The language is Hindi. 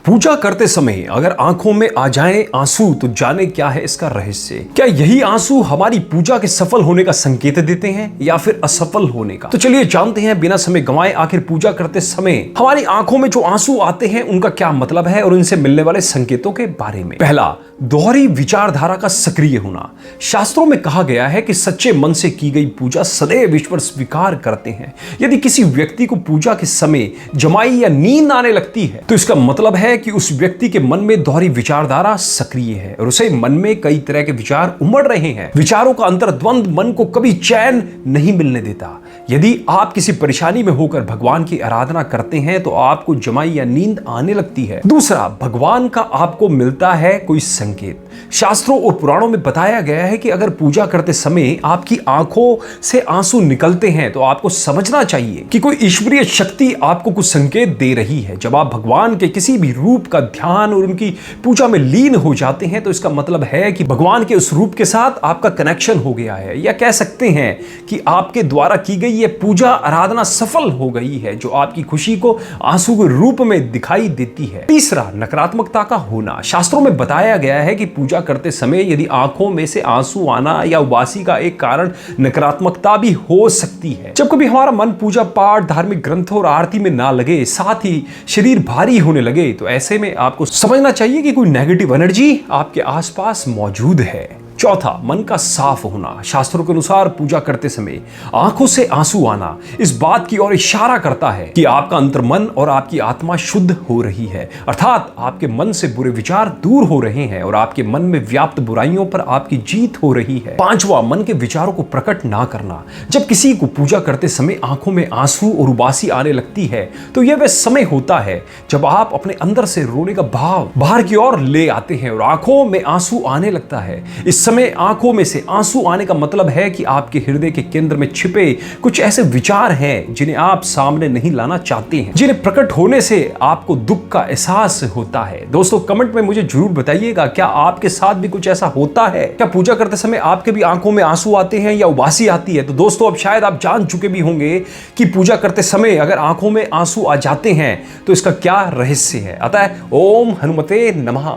पूजा करते समय अगर आंखों में आ जाएं आंसू तो जाने क्या है इसका रहस्य। क्या यही आंसू हमारी पूजा के सफल होने का संकेत देते हैं या फिर असफल होने का? तो चलिए जानते हैं बिना समय गंवाए आखिर पूजा करते समय हमारी आंखों में जो आंसू आते हैं उनका क्या मतलब है और उनसे मिलने वाले संकेतों के बारे में। पहला, दोहरी विचारधारा का सक्रिय होना। शास्त्रों में कहा गया है कि सच्चे मन से की गई पूजा सदैव ईश्वर स्वीकार करते हैं। यदि किसी व्यक्ति को पूजा के समय जमाई या नींद आने लगती है तो इसका मतलब है कि उस व्यक्ति के मन में दोहरी विचारधारा सक्रिय है और उसे मन में कई तरह के विचार उमड़ रहे हैं। विचारों का अंतर्द्वंद मन को कभी चैन नहीं मिलने देता। यदि आप किसी परेशानी में होकर भगवान की आराधना करते हैं तो आपको जमाई या नींद आने लगती है। दूसरा, भगवान का आपको मिलता है कोई संकेत। शास्त्रों और पुराणों में बताया गया है कि अगर पूजा करते समय आपकी आंखों से आंसू निकलते हैं तो आपको समझना चाहिए कि कोई ईश्वरीय शक्ति आपको कुछ संकेत दे रही है। जब आप भगवान के किसी भी रूप का ध्यान और उनकी पूजा में लीन हो जाते हैं तो इसका मतलब है कि भगवान के उस रूप के साथ आपका कनेक्शन हो गया है, या कह सकते हैं कि आपके द्वारा की गई यह पूजा आराधना सफल हो गई है, जो आपकी खुशी को आंसू के रूप में दिखाई देती है। तीसरा, नकारात्मकता का होना। शास्त्रों में बताया गया है कि पूजा करते समय यदि आंखों में से आंसू आना या उबासी का एक कारण नकारात्मकता भी हो सकती है। जब कभी हमारा मन पूजा पाठ, धार्मिक ग्रंथों और आरती में ना लगे, साथ ही शरीर भारी होने लगे, तो ऐसे में आपको समझना चाहिए कि कोई नेगेटिव एनर्जी आपके आसपास मौजूद है। चौथा, मन का साफ होना। शास्त्रों के अनुसार पूजा करते समय आंखों से आंसू आना इस बात की ओर इशारा करता है कि आपका अंतर्मन और आपकी आत्मा शुद्ध हो रही है, अर्थात आपके मन से बुरे विचार दूर हो रहे हैं और आपके मन में व्याप्त बुराइयों पर आपकी जीत हो रही है। पांचवा, मन के विचारों को प्रकट ना करना। जब किसी को पूजा करते समय आंखों में आंसू और उबासी आने लगती है तो यह वह समय होता है जब आप अपने अंदर से रोने का भाव बाहर की ओर ले आते हैं और आंखों में आंसू आने लगता है। इस समय आंखों में से आंसू आने का मतलब है कि आपके हृदय के केंद्र में छिपे कुछ ऐसे विचार हैं जिन्हें आप सामने नहीं लाना चाहते हैं, जिन्हें प्रकट होने से आपको दुख का एहसास होता है। दोस्तों, कमेंट में मुझे जरूर बताइएगा, क्या आपके साथ भी कुछ ऐसा होता है? क्या पूजा करते समय आपके भी आंखों में आंसू आते हैं या उबासी आती है? तो दोस्तों, अब शायद आप जान चुके भी होंगे कि पूजा करते समय अगर आंखों में आंसू आ जाते हैं तो इसका क्या रहस्य है। अतः ओम हनुमते नमः।